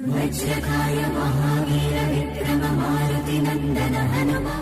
वज्रकाय महावीर विक्रम मारुति नंदन हनुमा।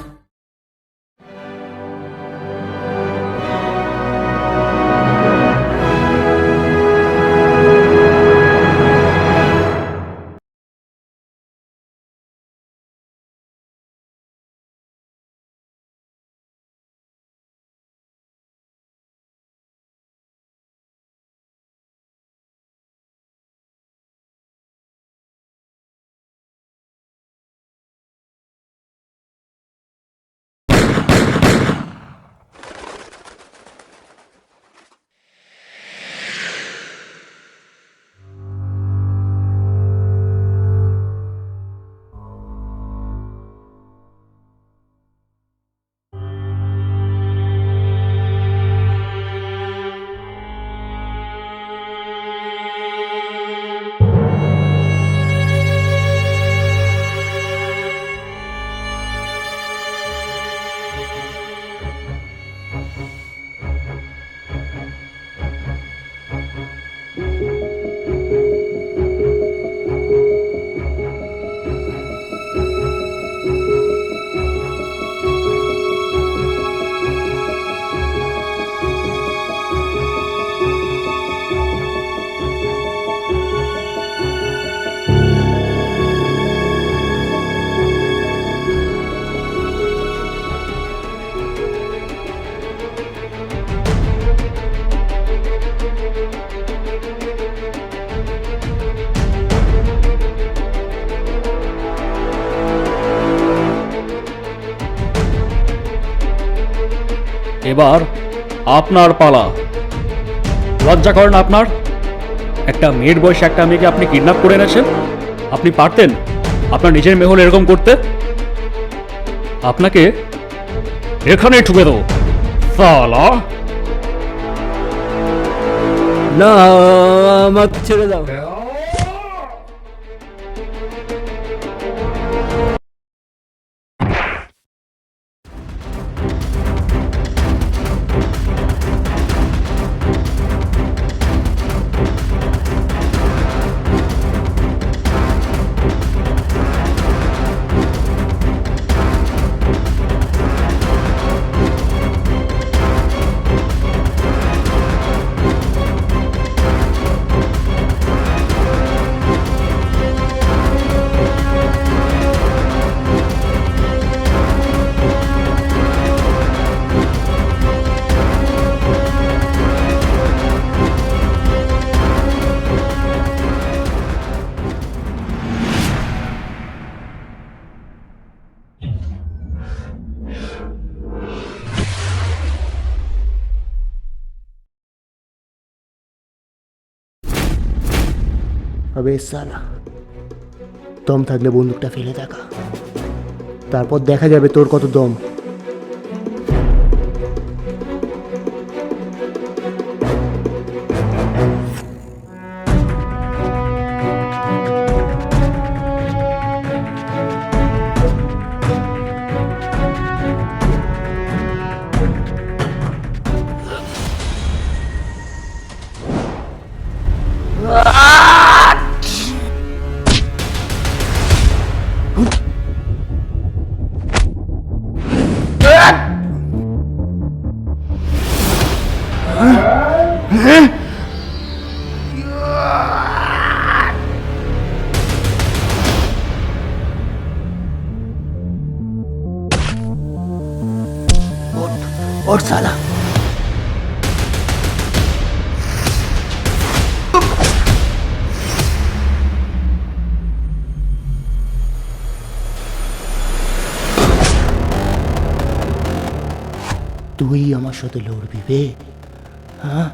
এবার আপনার পালা। লজ্জা করেন আপনার? একটা মেয়ের বয়সে একটা মেয়েকে আপনি কিডন্যাপ করে এনেছেন। আপনি পারতেন আপনার নিজের মেয়ে হলে এরকম করতে? আপনাকে এখানেই ঠুকে দেবো সালা। না, আমাকে ছেড়ে দাও। আবে সালা, দম থাকলে বন্দুকটা ফেলে দেখা, তারপর দেখা যাবে তোর কত দম। और साला তুই আমার সাথে লড়বি বে? হ্যাঁ,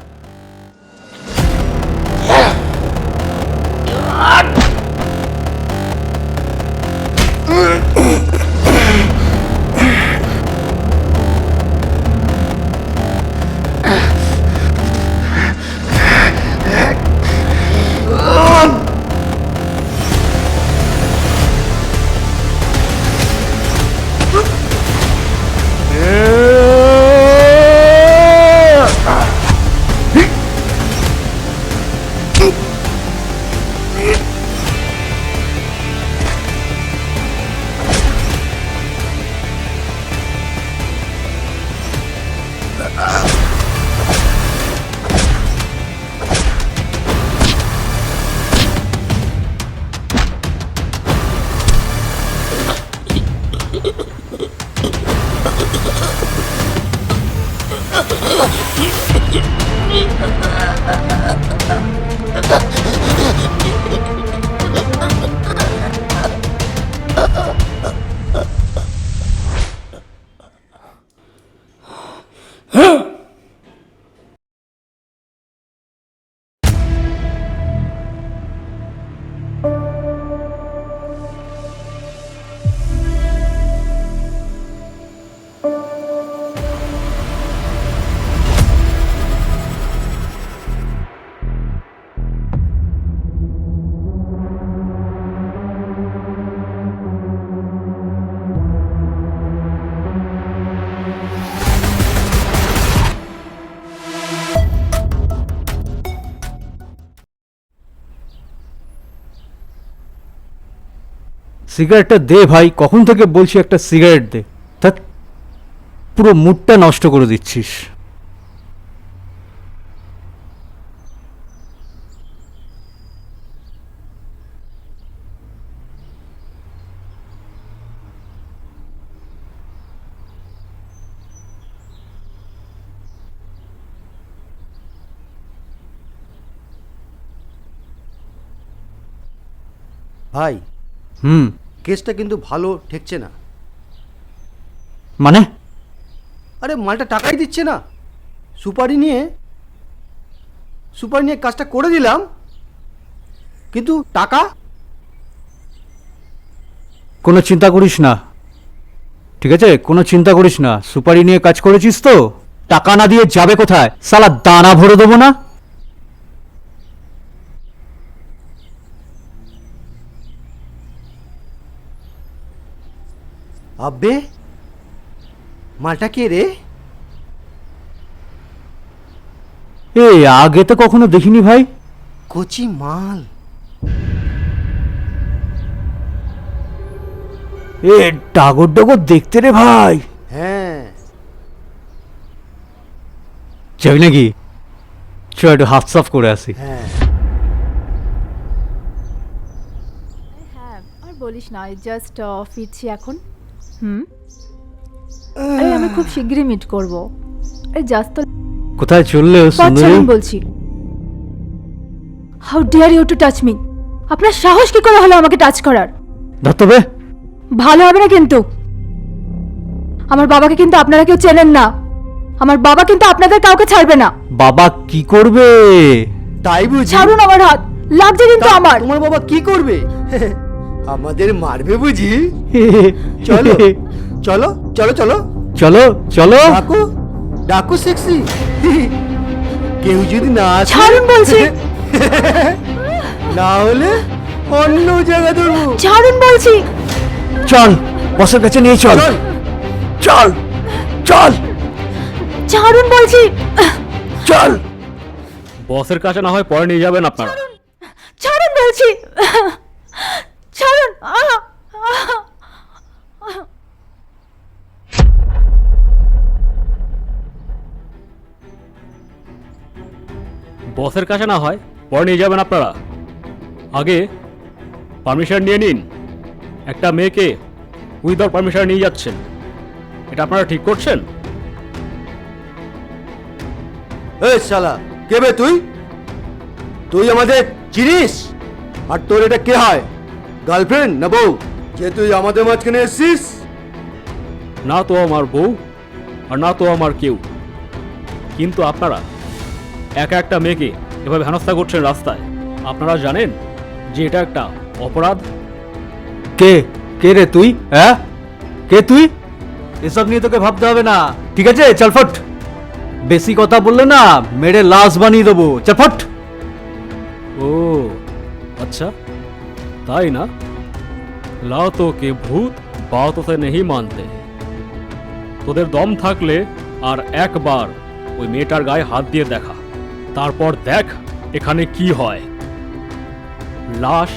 সিগারেটটা দে ভাই, কখন থেকে বলছি একটা সিগারেট দে। ধ্যাৎ, পুরো মুডটা নষ্ট করে দিচ্ছিস। ভাই, হুম, কেসটা কিন্তু ভালো ঠেকছে না। মানে? আরে মালটা টাকাই দিচ্ছে না। সুপারি নিয়ে কাজটা করে দিলাম, কিন্তু টাকা। কোনো চিন্তা করিস না, ঠিক আছে? কোনো চিন্তা করিস না, সুপারি নিয়ে কাজ করেছিস তো, টাকা না দিয়ে যাবে কোথায়? সালা দানা ভরে দেবো না? আব্বে, মালটা কে রে? এ আগে তো কখনো দেখিনি ভাই। কচি মাল। এ ডাগর ডগর দেখতে রে ভাই। হ্যাঁ, যাবি নাকি? চ একটু হাফ সাফ করে আসি। হ্যাঁ। হ্যাঁ, আর বলিস না, জাস্ট ফিরছি এখন। আরে আমি খুব শিগগিরই মিট করব। আরে জাস্ট তো কোথায় চললে সুন্দরী? বাচ্চারা বলছি। How dare you to touch me? আপনার সাহস কি করে হলো আমাকে টাচ করার? ধরতবে ভালো হবে না কিন্তু। আমার বাবাকে কিন্তু আপনারা কেউ চেনেন না। আমার বাবা কিন্তু আপনাদের কাউকে ছাড়বে না। বাবা কি করবে? তাই বুঝি? ছাড়ুন আমার হাত, লাগছে কিন্তু তা আমার। তোমার বাবা কি করবে? আমাদের মারবে বুঝি? চলো চলো চলো চলো চলো চলো। ডাকো ডাকো সেক্সি। কেউ যদি না আসে, ছাড়ুন বলছি। না হলে অন্য জায়গা ধরবো। ছাড়ুন বলছি। চল বসের কাছে নিয়ে চল। চল। চল চল ছাড়ুন বলছি। চল। বসের কাছে না হয় পরে নিয়ে যাবেন আপনারা। ছাড়ুন বলছি। ছাড়ুন। বসের কাছে না হয় পরে নিয়ে যাবেন আপনারা। আগে পারমিশন নিয়ে নিন। একটা মেয়েকে উইদাউট পারমিশন নিয়ে যাচ্ছেন, এটা আপনারা ঠিক করছেন? এই শালা, কে বে তুই? তুই আমাদের চিনিস? আর তোর এটা কে হয়? গার্লফ্রেন্ড না বউ, যে তুই আমাদের মাঝখানে এসেছিস? না তো আমার বউ আর না তো আমার কেউ, কিন্তু আপনারা একা একটা মেয়েকে এভাবে হেনস্থা করছেন রাস্তায়। আপনারা জানেন যে এটা একটা অপরাধ। কে কে রে তুই? হ্যাঁ, কে তুই? এসব নিয়ে তোকে ভাবতে হবে না, ঠিক আছে? চল ফট। বেশি কথা বললে না মেরে লাশ বানিয়ে দেবো। চল ফট। ও अच्छा, তাই না? লাতো কে ভূত বাতোতে নেই মানতে। তোদের দম থাকলে আর একবার ওই মেয়েটার গায়ে হাত দিয়ে দেখা, তারপর দেখ এখানে কি হয়। লাশ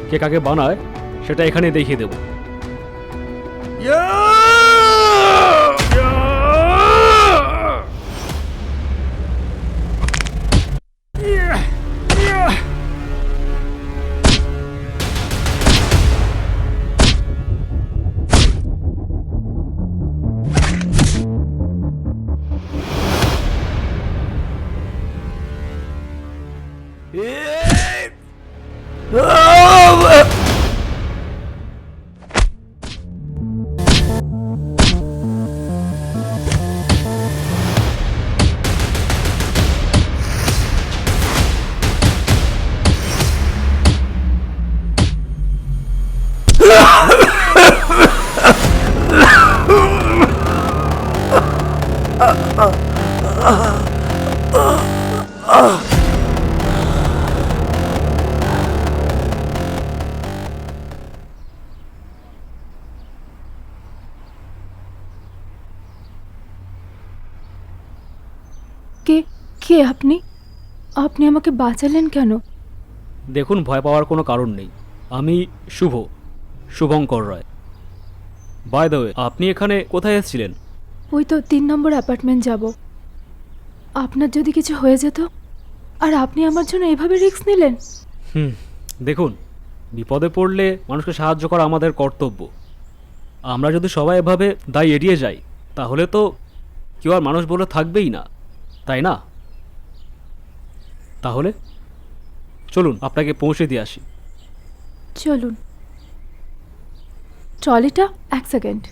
কে কাকে বানায় সেটা এখানে দেখিয়ে দেব। কে কে আপনি? আপনি আমাকে বাঁচালেন কেন? দেখুন, ভয় পাওয়ার কোনো কারণ নেই। আমি শুভ, শুভঙ্কর রায়। বাই দ্য ওয়ে, আপনি এখানে কোথায় এসেছিলেন? ওই তো 3 নম্বর অ্যাপার্টমেন্ট যাব। আপনার যদি কিছু হয়ে যেত, আর আপনি আমার জন্য এভাবে রিস্ক নিলেন। দেখুন, বিপদে পড়লে মানুষকে সাহায্য করা আমাদের কর্তব্য। আমরা যদি সবাই এভাবে দায় এড়িয়ে যাই, তাহলে তো কেউ আর মানুষ বলে থাকবেই না, তাই না? তাহলে চলুন আপনাকে পৌঁছে দিয়ে আসি। চলুন। ট্রলিটা 1 সেকেন্ড।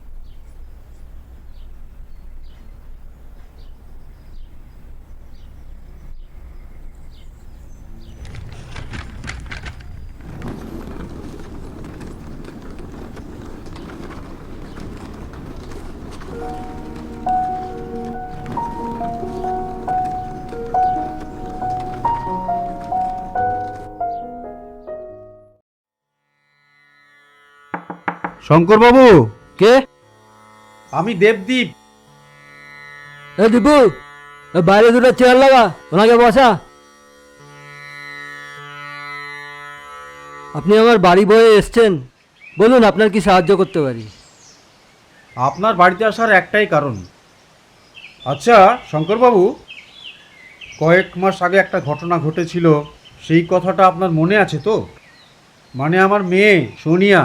শঙ্কর বাবু, কে? আমি দেবদীপ। এ দীপু, বাইরে দুটো চেয়ার লাগা, ওনাকে বসা। আপনি আমার বাড়ি বয়ে এসছেন, বলুন আপনার কি সাহায্য করতে পারি? আপনার বাড়িতে আসার একটাই কারণ। আচ্ছা শঙ্করবাবু, কয়েক মাস আগে একটা ঘটনা ঘটেছিল, সেই কথাটা আপনার মনে আছে তো? মানে আমার মেয়ে সোনিয়া,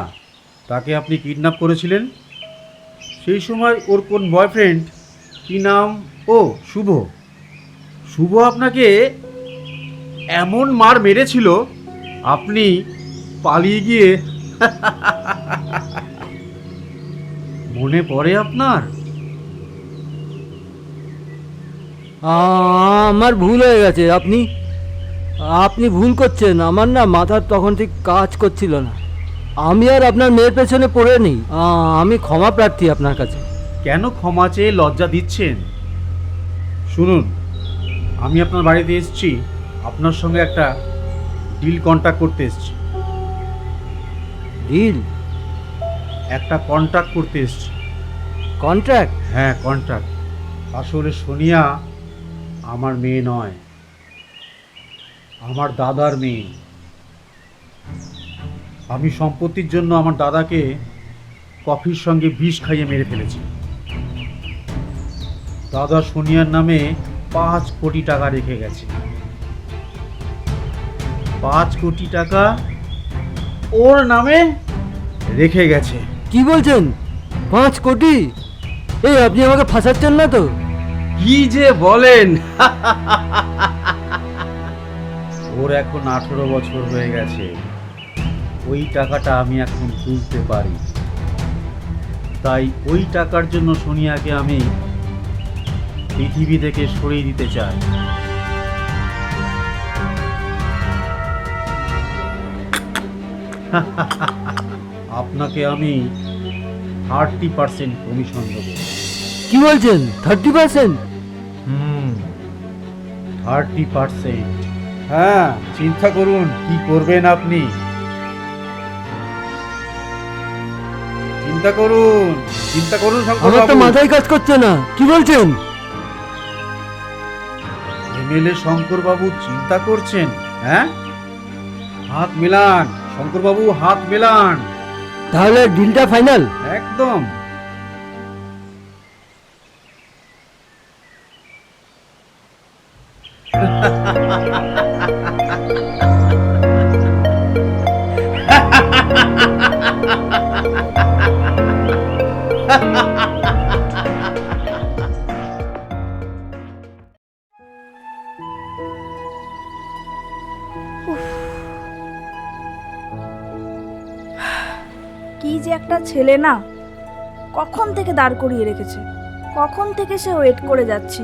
তাকে আপনি কিডন্যাপ করেছিলেন। সেই সময় ওর কোন বয়ফ্রেন্ড, কি নাম, ও শুভ, শুভ আপনাকে এমন মার মেরেছিল, আপনি পালিয়ে গিয়ে মনে পড়ে আপনার? আমার ভুল হয়ে গেছে। আপনি ভুল করছেন। আমার না মাথার তখন ঠিক কাজ করছিল না। আমি আর আপনার মেয়ের পেছনে পড়ে নেই। আমি ক্ষমা প্রার্থী আপনার কাছে। কেন ক্ষমা চেয়ে লজ্জা দিচ্ছেন? শুনুন, আমি আপনার বাড়িতে এসেছি, আপনার সঙ্গে একটা ডিল কন্ট্যাক্ট করতে এসেছি। ডিল? একটা কন্ট্রাক্ট করতে এসেছি। কন্ট্রাক্ট? হ্যাঁ, কন্ট্রাক্ট। আসলে সোনিয়া আমার মেয়ে নয়, আমার দাদার মেয়ে। আমি সম্পত্তির জন্য আমার দাদাকে কফির সঙ্গে বিষ খাইয়ে মেরে ফেলেছি। দাদা সোনিয়ার নামে 5 কোটি টাকা রেখে গেছে। 5 কোটি টাকা ওর নামে রেখে গেছে। কি বলছেন? 5 কোটি? এই আপনি আমাকে ফাঁসাচ্ছেন না তো? কি যে বলেন! ওর এখন 18 বছর হয়ে গেছে। ওই টাকাটা আমি এখন তুলতে পারি, তাই ওই টাকার জন্য সোনিয়াকে আমি পৃথিবী থেকে সরিয়ে দিতে চাই। আপনাকে আমি 30% কমিশন দেবো। কি বলছেন? 30%? 30%। হ্যাঁ, চিন্তা করুন কি করবেন আপনি। চিন্তা করুন, চিন্তা করুন শঙ্কর আমার তো বাবু। মাথায় কাজ করছে না। কি বলছেন? এমএলএ শঙ্কর বাবু চিন্তা করছেন? হ্যাঁ, হাত মেলান শঙ্কর বাবু, হাত মেলান। তাহলে ডিলটা ফাইনাল? একদম। কি যে একটা ছেলে না, কখন থেকে দাঁড় করিয়ে রেখেছে, কখন থেকে সে ওয়েট করে যাচ্ছি।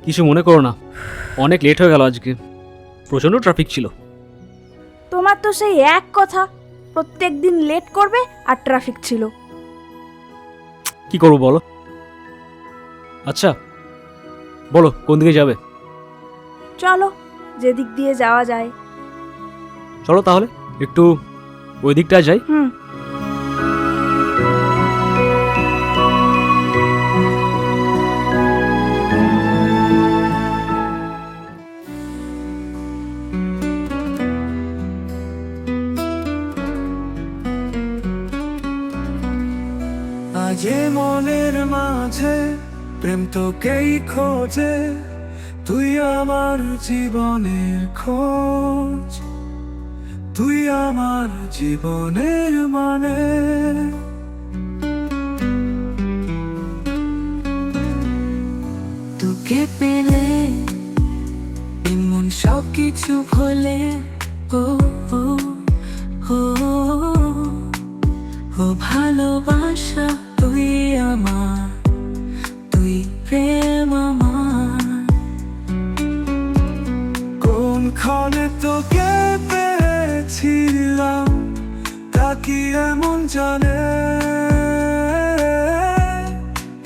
কিছু মনে করো না, অনেক লেট হয়ে গেল আজকে, প্রচণ্ড ট্রাফিক ছিল। তোমার তো সেই এক কথা, প্রত্যেক দিন লেট করবে আর ট্রাফিক ছিল। কি করবো বলো? আচ্ছা বলো কোন দিকে যাবে? চলো, যেদিক দিয়ে যাওয়া যায়। চলো তাহলে একটু ওই দিকটায় যাই। মাঝে মনের মাঝে প্রেম তোকেই খোঁজে, তুই আমার জীবনের খোঁজ, তুই আমার জীবনের মানে। তোকে পেলে এমন সব কিছু ভুলে, ও ও ও ও ভালোবাসা তুই আমার, তুই প্রেম আমার। কোনখানে তোকে পেয়েছিলাম তা কি এমন জানে,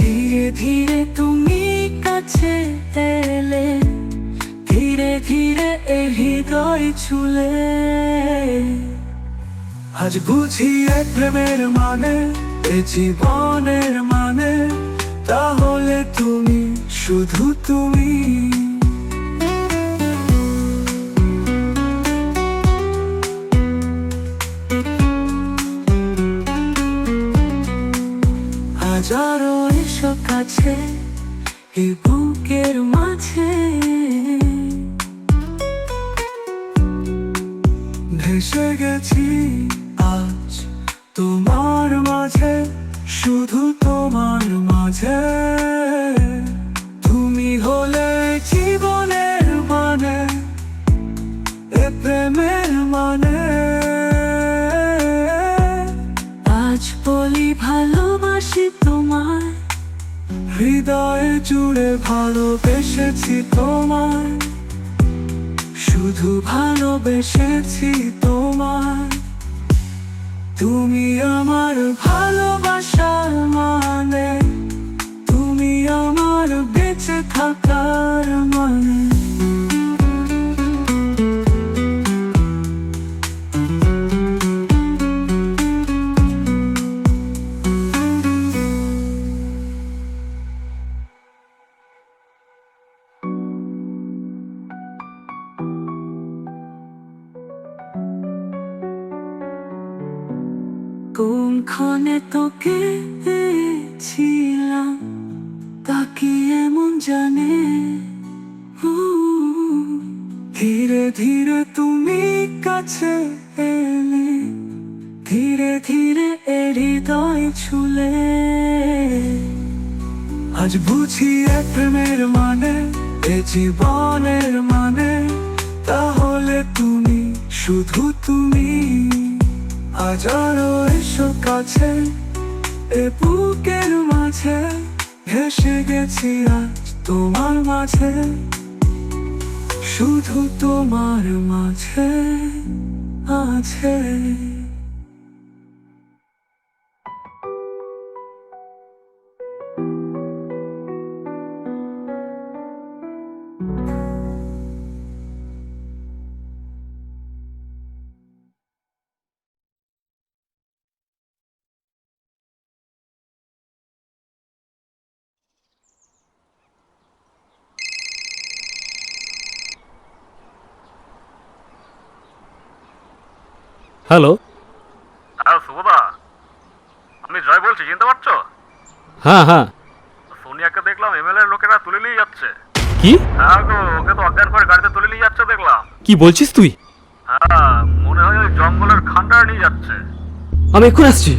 ধীরে ধীরে তুমি কাছে এলে, ধীরে ধীরে এই হৃদয় ছুলে। আজ বুঝি এক প্রেমের মানে, এ জীবনের মানে, তাহলে তুমি, শুধু তুমি। হাজারো এসো কাছে এই বুকের মাঝে, ভেসে গেছি আজ তোমার মাঝে, শুধু তোমার মাঝে। তুমি হলে জীবনের মানে, এ প্রেমের মানে। আজ বলি ভালোবাসি তোমায়, হৃদয়ে জুড়ে ভালোবেসেছি তোমায়, শুধু ভালোবেসেছি তোমায়। তুমি আমার ভালোবাসার মানে, তুমি আমার বেঁচে থাকার মানে। কোনখানে তোকে পেয়েছিলাম তা কি এমন জানে, ধীরে ধীরে তুমি কাছে এলে, ধীরে ধীরে এই হৃদয় ছুলে। আজ বুঝি এক প্রেমের মানে, এ জীবনের মানে, তাহলে তুমি, শুধু তুমি। আজ আরো এসো কাছে এ বুকের মাঝে, ভেসে গেছি আজ তোমার মাঝে, শুধু তোমার মাঝে আছে। হ্যালো। হ্যাঁ শুভদা, আমি জয় বলছি, চিনতে পারছো? হ্যাঁ হ্যাঁ। সোনিয়াকে দেখলাম এমএলএ লোকেরা তুলে নিয়ে যাচ্ছে। কি? হ্যাঁ গো, ওকে তো অজ্ঞান করে গাড়িতে তুলে নিয়ে যাচ্ছে দেখলাম। কি বলছিস তুই? হ্যাঁ, মনে হয় ওই জঙ্গলের খান্ডার নিয়ে যাচ্ছে। আমি এক্ষুনি আসছি।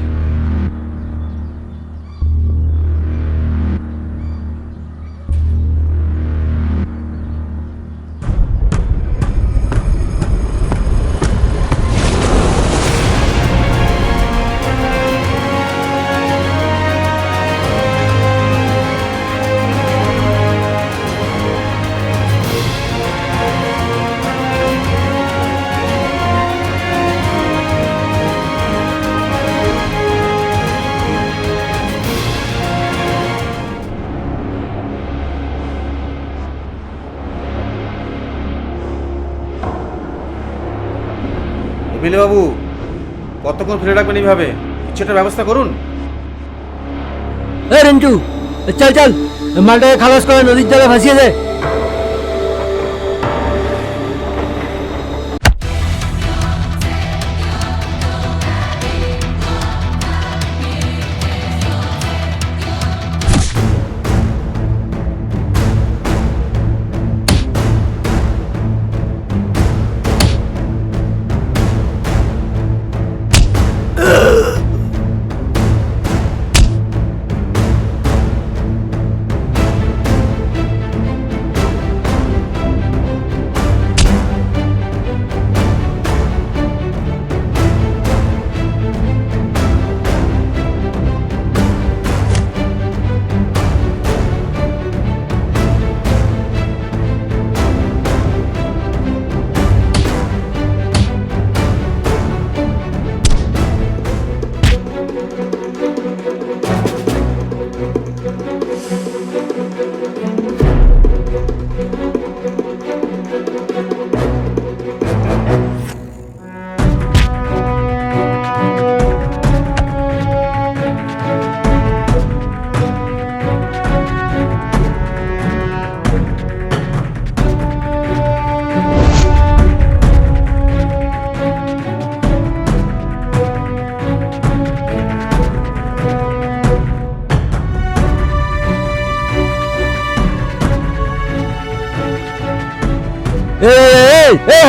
এমএলএ বাবু, কতক্ষণ ফেলে রাখবেন এইভাবে? কিছু একটা ব্যবস্থা করুন। এ রেন্টু, চল চল, মালটাকে খালাস করে নদীর জলে ভাসিয়ে দে।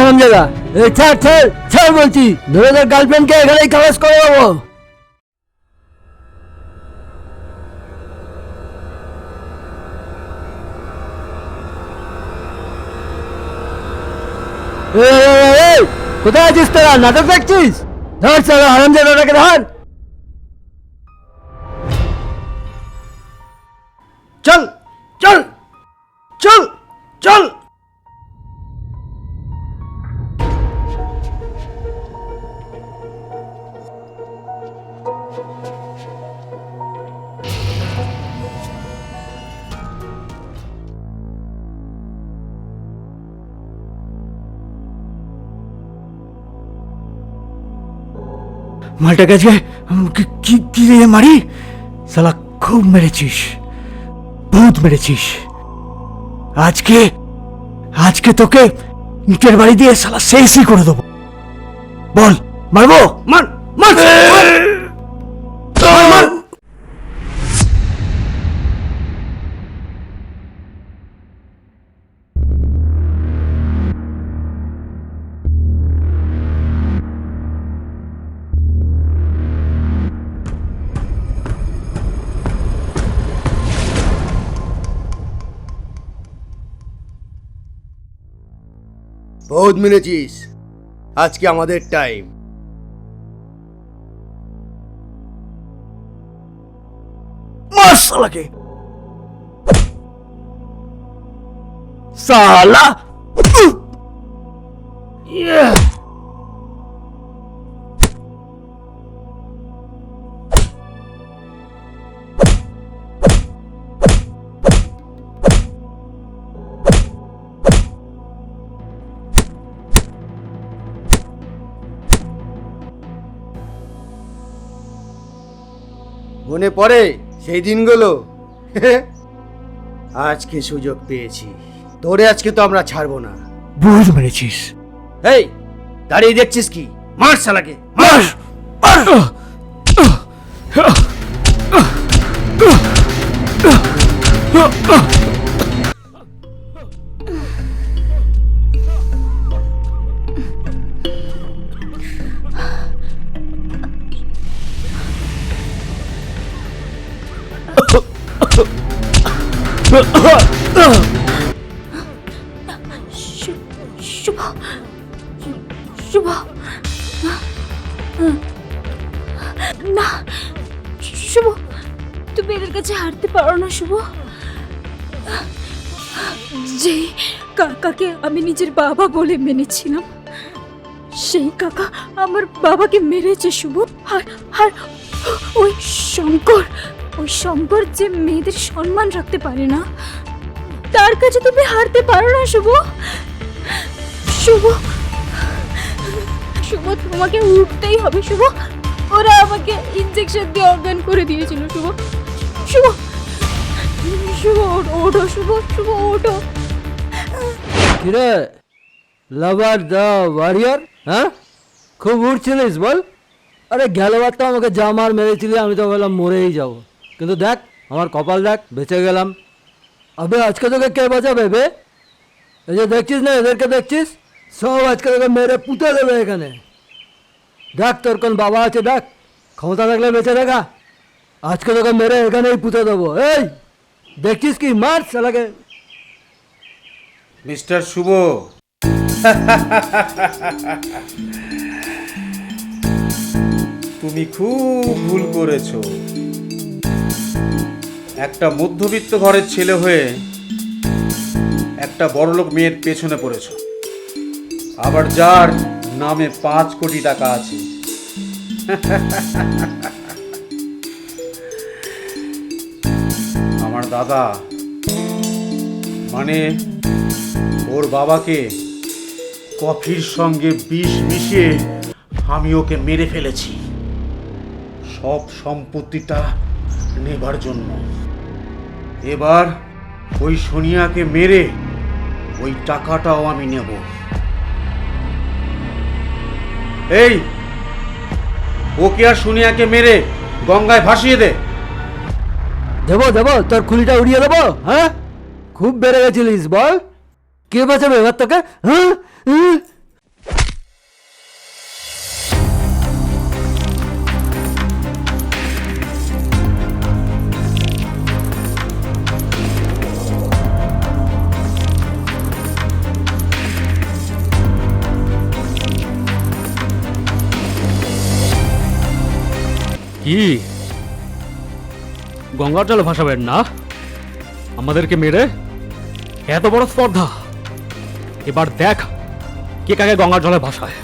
হামজাদা, ছাড় ছাড় ছাড় বলছি, ধরে তোর গার্লফ্রেন্ডকে এখানেই খালাস করে দেবো। কোথায় আছিস তোরা? নাটক দেখছিস? ধর সারা হারামজাদাটাকে ধর। চল চল চল চল। মালটা গেছে কি রে মারি, শালা খুব মেরেছিস, বহুত মেরেছিস। আজকে তোকে ইটের বাড়ি দিয়ে শালা শেষই করে দেবো। বল মারবো? মার মার মার। বহুত মেরেছিস, আজকে আমাদের টাইম। মার শালাকে, শালা। মনে পড়ে সেই দিনগুলো? আজকে সুযোগ পেয়েছি, তোরে আজকে তো আমরা ছাড়বো না। বহুত মেরেছিস। এই দাঁড়িয়ে দেখছিস কি? মার শালাকে, মার। শুভ, শুভ, না শুভ, তুমি এদের কাছে হারতে পারো না শুভ। যে কাকাকে আমি নিজের বাবা বলে মেনেছিলাম, সেই কাকা আমার বাবাকে মেরেছে শুভ। আর ওই শঙ্কর যে মেয়েদের সম্মান রাখতে পারে না, তার কাছে তুমি হারতে পারো না শুভ। শুভ, শুভ তোমাকে উঠতেই হবে শুভ। ওরা আমাকে ইনজেকশন দিয়ে অজ্ঞান করে দিয়েছিল শুভ। শুভ, শুভ ওঠো শুভ, শুভ ওঠো। কিরে লাভার দা ওয়ারিয়র, হ্যাঁ খুব উঠছিলিস বল? আরে গেলবার তো আমাকে যা মার মেরেছিলি, আমি তো বললাম মরেই যাব, কিন্তু দেখ আমার কপাল দেখ, বেঁচে গেলাম। আবে আজকে তোকে কে বাঁচাবে বে? এই যে দেখছিস না, এদেরকে দেখছিস, সব আজকে তোকে মেরে পুঁতে দেবে এখানে। দেখ তোর কোন বাবা আছে, দেখ ক্ষমতা থাকলে বেঁচে দেখা, আজকে তোকে মেরে এখানেই পুঁতে দেবো। এই দেখছিস কি? মার শালাকে। মিস্টার শুভ, তুমি খুব ভুল করেছো। একটা মধ্যবিত্ত ঘরের ছেলে হয়ে একটা বড়লোক মেয়ের পেছনে পড়েছো, আবার যার নামে 5 কোটি টাকা আছে। আমার দাদা মানে ওর বাবাকে কফির সঙ্গে বিষ মিশিয়ে আমি ওকে মেরে ফেলেছি, সব সম্পত্তিটা নেবার জন্য। এবার ওই সোনিয়াকে মেরে ওই টাকাটাও আমি নেব। এই ওকে আর সোনিয়াকে মেরে গঙ্গায় ভাসিয়ে দে। দেবো দেবো, তোর খুলিটা উড়িয়ে দেবো। হ্যাঁ খুব বেড়ে গেছিলিস বল। কে বাঁচাবে এবার তোকে? হ্যাঁ হ্যাঁ? কি গঙ্গার জলে ভাসাবেন না আমাদেরকে মেরে? এত বড় স্পর্ধা! এবার দেখ কে কাকে গঙ্গার জলে ভাসায়।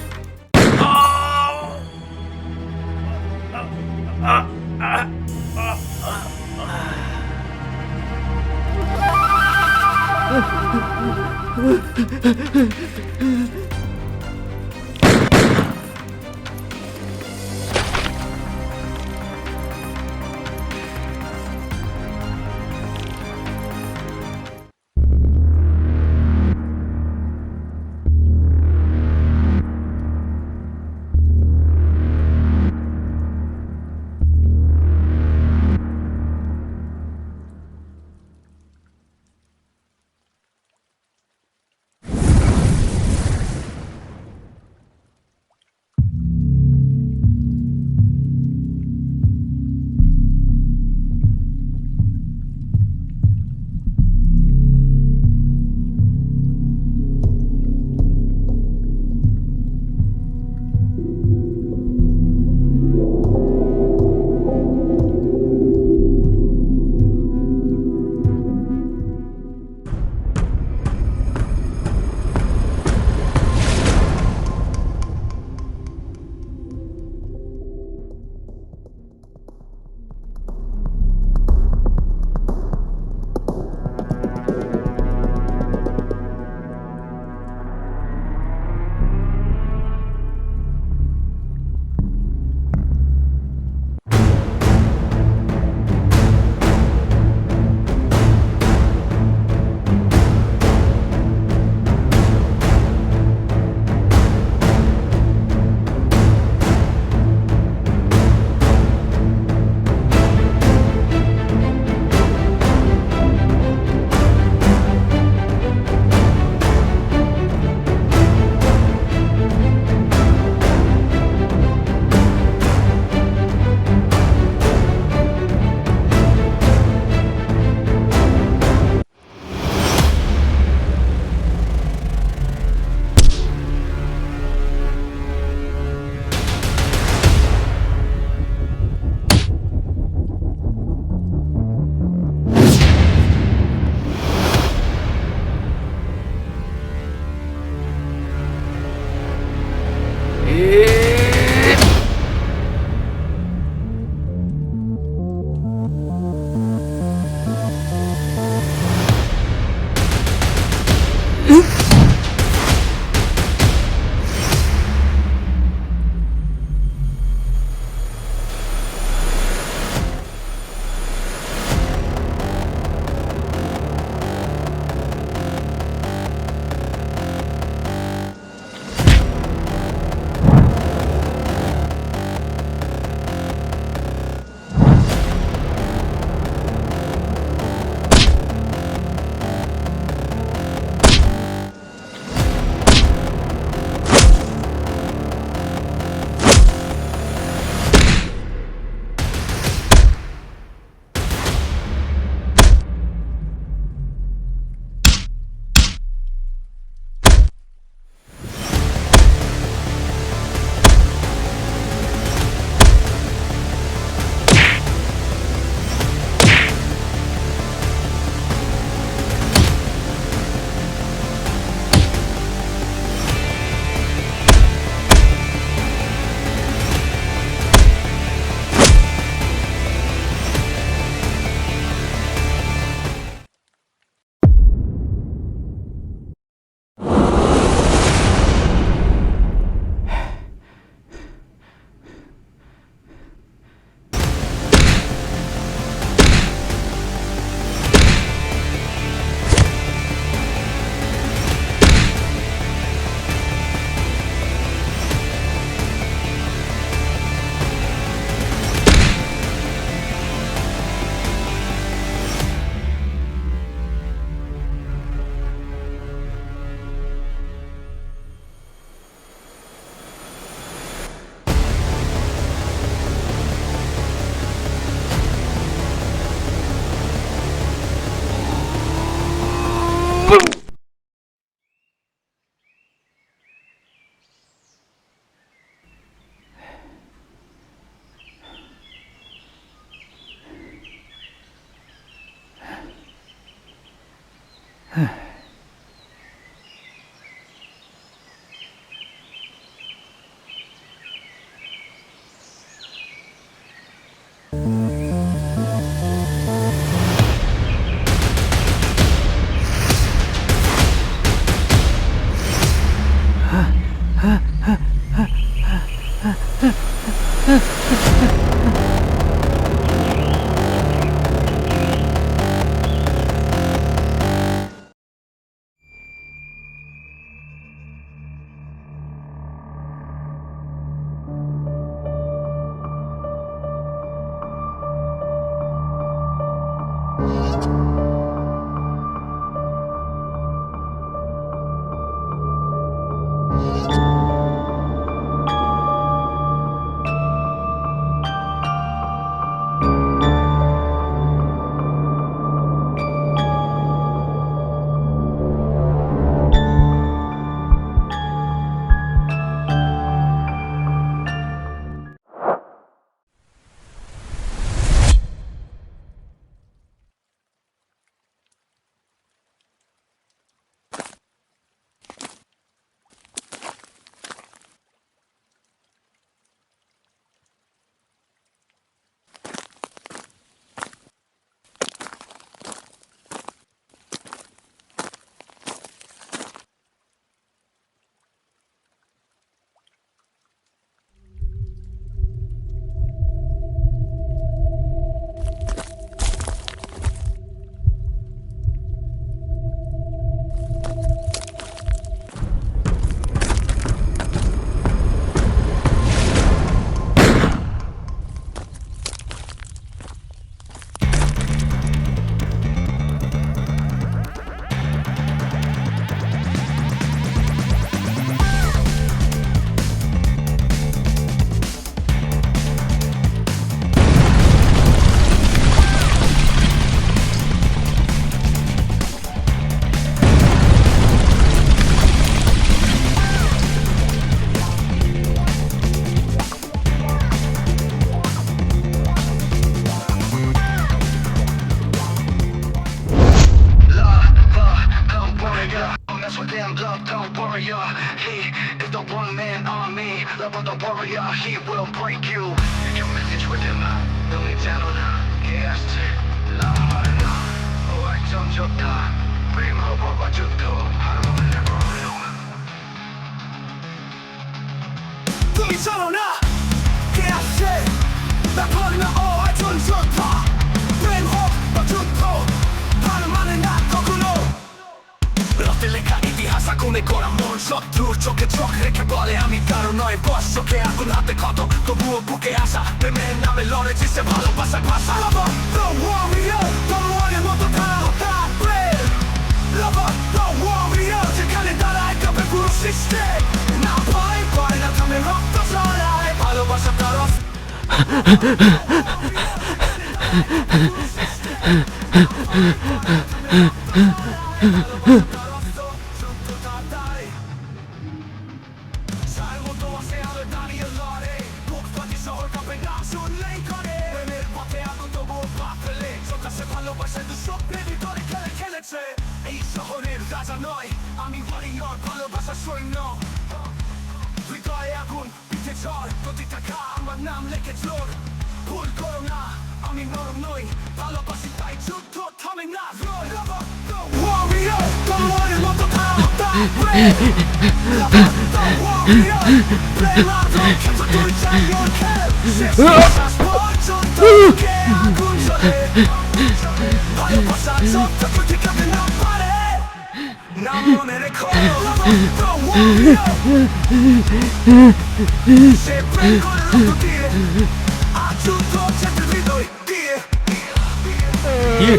কি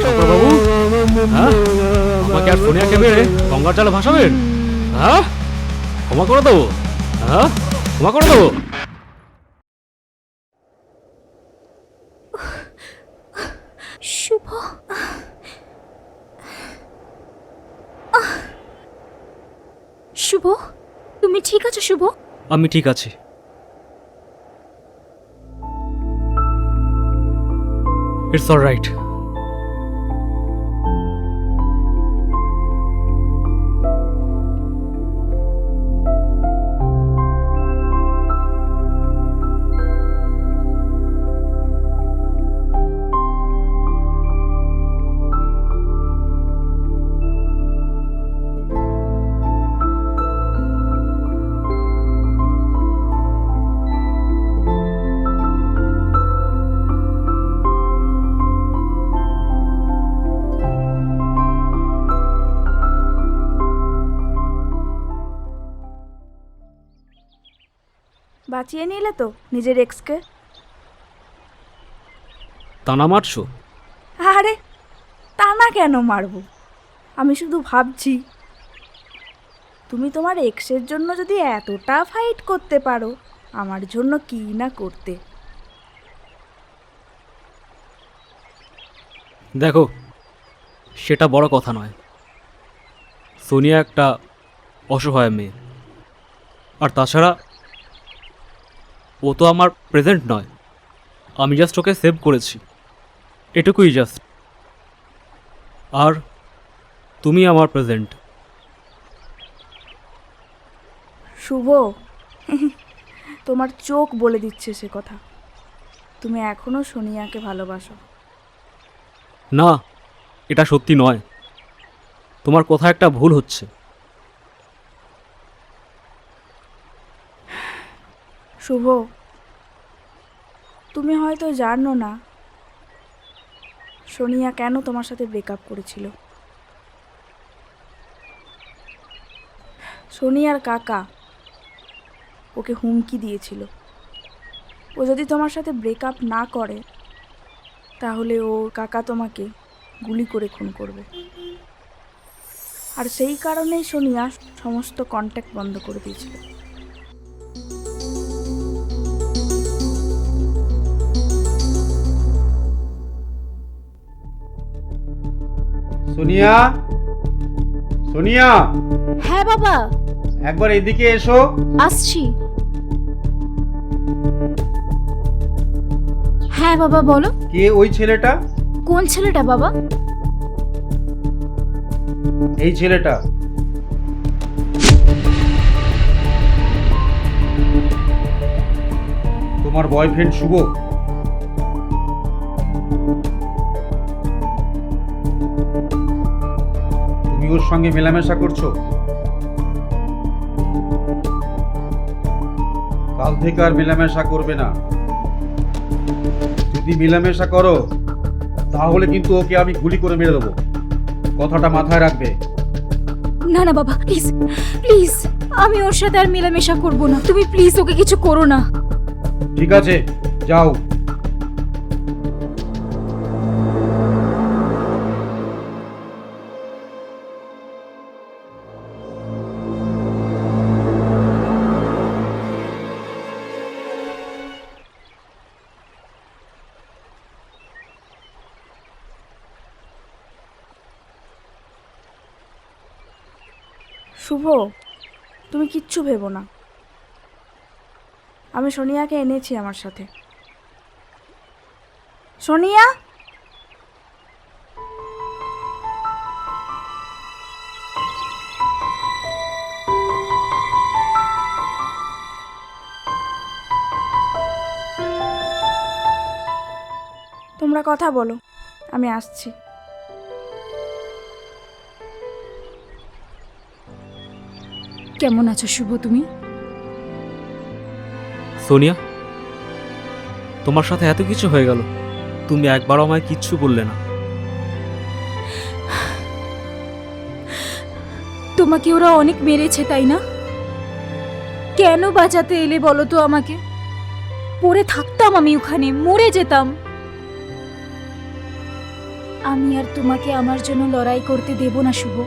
শঙ্করবাবু, হ্যাঁ আমাকে আর সোনিয়াকে মেরে গঙ্গার জলে ভাসাবেন? হ্যাঁ ক্ষমা করে দেবো, হ্যাঁ ক্ষমা করে দেবো। শুভ, শুভ তুমি ঠিক আছো? শুভ, আমি ঠিক আছি। It's alright. বাঁচিয়ে নিলে তো নিজের এক্সকে? তা না মারছো? আরে তা না কেন মারবো, আমি শুধু ভাবছি তুমি তোমার এক্সের জন্য যদি এতটা ফাইট করতে পারো, আমার জন্য কি না করতে। দেখো, সেটা বড় কথা নয়। সোনিয়া একটা অসহায় মেয়ে, আর তাছাড়া ও তো আমার প্রেজেন্ট নয়, আমি জাস্ট ওকে সেভ করেছি, এটুকুই জাস্ট। আর তুমি আমার প্রেজেন্ট। শুভ, তোমার চোখ বলে দিচ্ছে সে কথা। তুমি এখনো সোনিয়াকে ভালোবাসো। না, এটা সত্যি নয়, তোমার কোথাও একটা ভুল হচ্ছে। শুভ, তুমি হয়তো জানো না সোনিয়া কেন তোমার সাথে ব্রেকআপ করেছিল। সোনিয়ার কাকা ওকে হুমকি দিয়েছিল, ও যদি তোমার সাথে ব্রেকআপ না করে তাহলে ওর কাকা তোমাকে গুলি করে খুন করবে। আর সেই কারণেই সোনিয়া সমস্ত কন্ট্যাক্ট বন্ধ করে দিয়েছিল। সোনিয়া, সোনিয়া, হ্যাঁ বাবা, একবার এদিকে এসো। আসছি। হ্যাঁ বাবা বলো। কে ওই ছেলেটা? কোন ছেলেটা বাবা? এই ছেলেটা। তোমার বয়ফ্রেন্ড শুভ। তুমি ওর সঙ্গে মেলামেশা করছো। কাল থেকে আর মেলামেশা করবে না। যদি মেলামেশা করো তাহলে কিন্তু ওকে আমি গুলি করে মেরে দেবো, কথাটা মাথায় রাখবে। না না বাবা, প্লিজ প্লিজ, আমি ওর সাথে আর মেলামেশা করব না। তুমি প্লিজ ওকে কিছু করো না। ঠিক আছে, যাও। শুভ, তুমি কিচ্ছু ভেবো না, আমি সোনিয়াকে এনেছি আমার সাথে। সোনিয়া, তোমরা কথা বলো, আমি আসছি। কেমন আছো শুভ তুমি? সোনিয়া, তোমার সাথে এত কিছু হয়ে গেল, তুমি একবারও আমায় কিচ্ছু বললে না। তোমাকে ওরা অনেক মেরেছে তাই না? কেন বাঁচাতে এলে বলো তো আমাকে? পড়ে থাকতাম আমি ওখানে, মরে যেতাম। আমি আর তোমাকে আমার জন্য লড়াই করতে দেব না শুভ।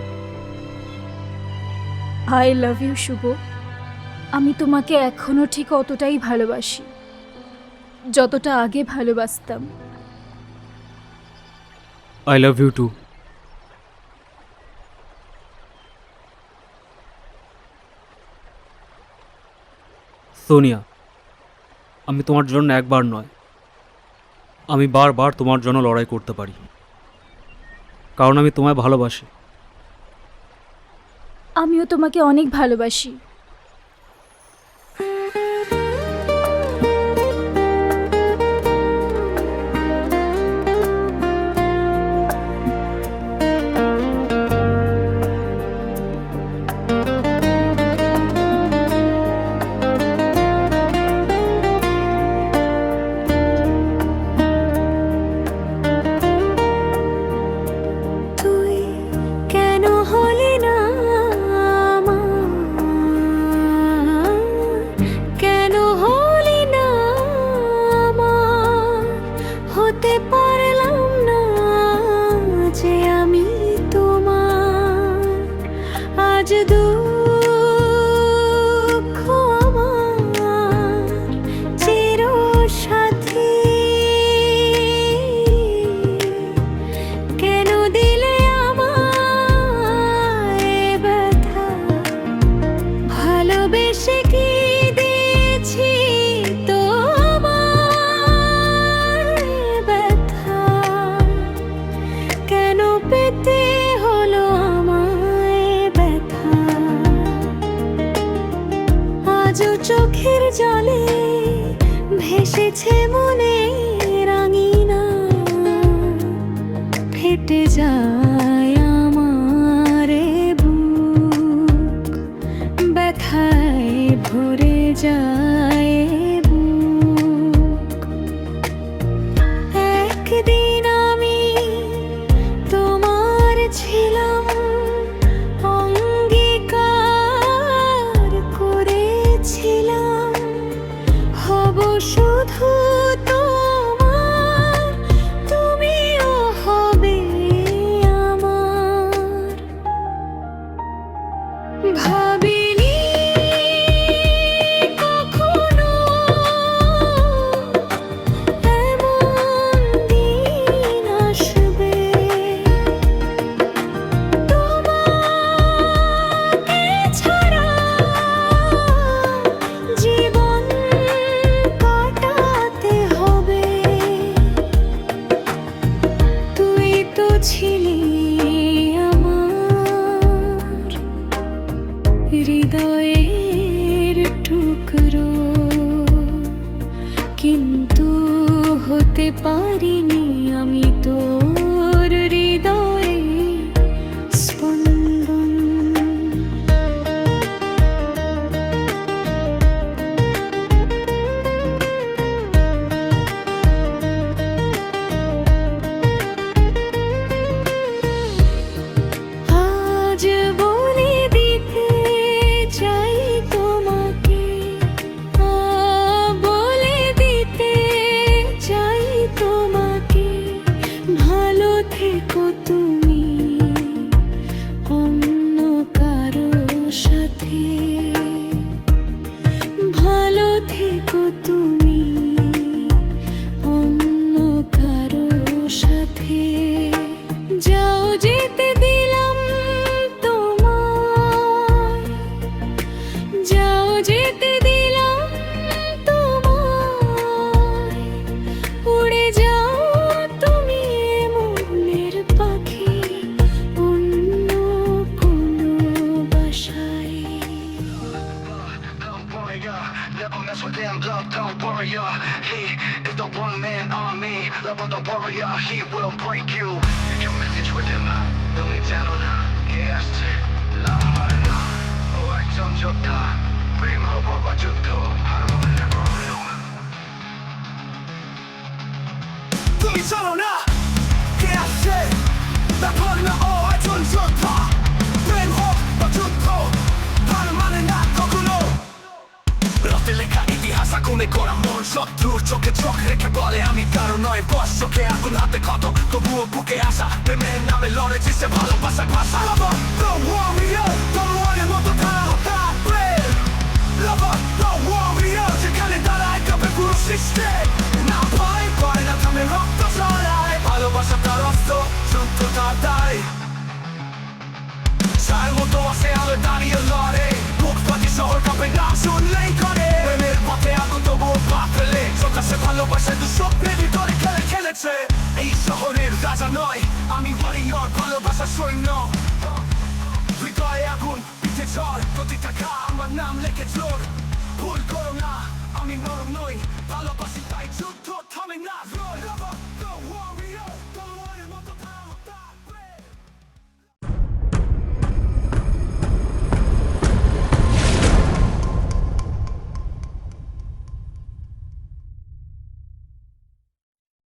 আই লাভ ইউ শুভ। আমি তোমাকে এখনো ঠিক অতটাই ভালোবাসি যতটা আগে ভালোবাসতাম। I love you too. Sonia, আমি তোমার জন্য একবার নয়, আমি বারবার তোমার জন্য লড়াই করতে পারি, কারণ আমি তোমায় ভালোবাসি। আমিও তোমাকে অনেক ভালোবাসি। তুই কেন হলি না আমার? পারলাম না যে আমি তোমার, আজ দুঃখ আমার চিরসাথী। কেন দিলে আমায় ব্যথা, ভালোবেসে কি দিয়েছি তোমার ব্যথা, কেন পেতে হলো আমায় ব্যথা। আজও চোখের জলে ভেসেছে মনে রাঙিনা, ফেটে যায় আমার বুক, ব্যথায় ভরে যায় বুক। একদিন আমি তোমার ছিলাম, অঙ্গীকার করেছিলাম হব শুধু তোমার, তুমিও হবে আমার। ভাবিনি কখনো এমন দিন আসবে, তোমাকে ছাড়া জীবন কাটাতে হবে। তুই তো ছিলি আমার হৃদয়ের টুকরো, কিন্তু হতে পারিনি আমি তোর হৃদয়ে স্পন্দন। আজ বলে দিতে চাই তোমাকে, বলে দিতে চাই তোমাকে, ভালো থেকো তুমি অন্য কারো সাথে, ভালো থেকো তুমি অন্য কারো সাথে। যাও যেতে দিলাম তোমায়, যাও যেতে দিলাম তোমায়, উড়ে যাও তুমি মনের পাখি অন্য কোনো বাসায়। Don't worry, never mess with him, love, don't worry, he is the one man army. Love on the warrior, he will break you. Your message with him, don't need down, yes, love, oh, I don't joke, bring over what you do, I don't never know. তুমি চলো না, কে আসছে, তারপর না, ও, I don't joke, প্রেম হোক বা যুদ্ধ, তার মানে না কখনো। রক্তে লেখা ইতিহাস আগুনে করা মন, শত্রুর চোখে চোখ রেখে বলে আমি কারো নয় বস। চোখে আগুন হাতে ক্ষত, তবুও বুকে আসা, প্রেমের নামে লড়েছি সে ভালোবাসার ভাষা। Lover, the warrior, তলোয়ারের মতো ধারা হঠাৎ প্রেম। Lover, the warrior, যেখানে দাঁড়ায় কাঁপে পুরো সৃষ্টি। না ভয় করে না থামে রক্ত চড়ায়, ভালোবাসা তার অস্ত্র, যুদ্ধ তার দায়। ছায়ার মতো আসে আলো দাঁড়িয়ে লড়ে, বুক পাতি শহর কাঁপে নাম শুনলেই করে। প্রেমের পথে আগুন তবুও পা ফেলে, চোখাসে ভালোবাসে দু স্বপ্নের ভিতরে খেলে খেলেছে। এই শহরের রাজা নয় আমি, ওয়ারিয়র ভালোবাসা সৈন্য। হৃদয়ে আগুন, পিঠে ঝড়, প্রতিটা ঘা আমার নাম লেখে জোর। ভুল করো না, আমি নরম নই, ভালোবাসা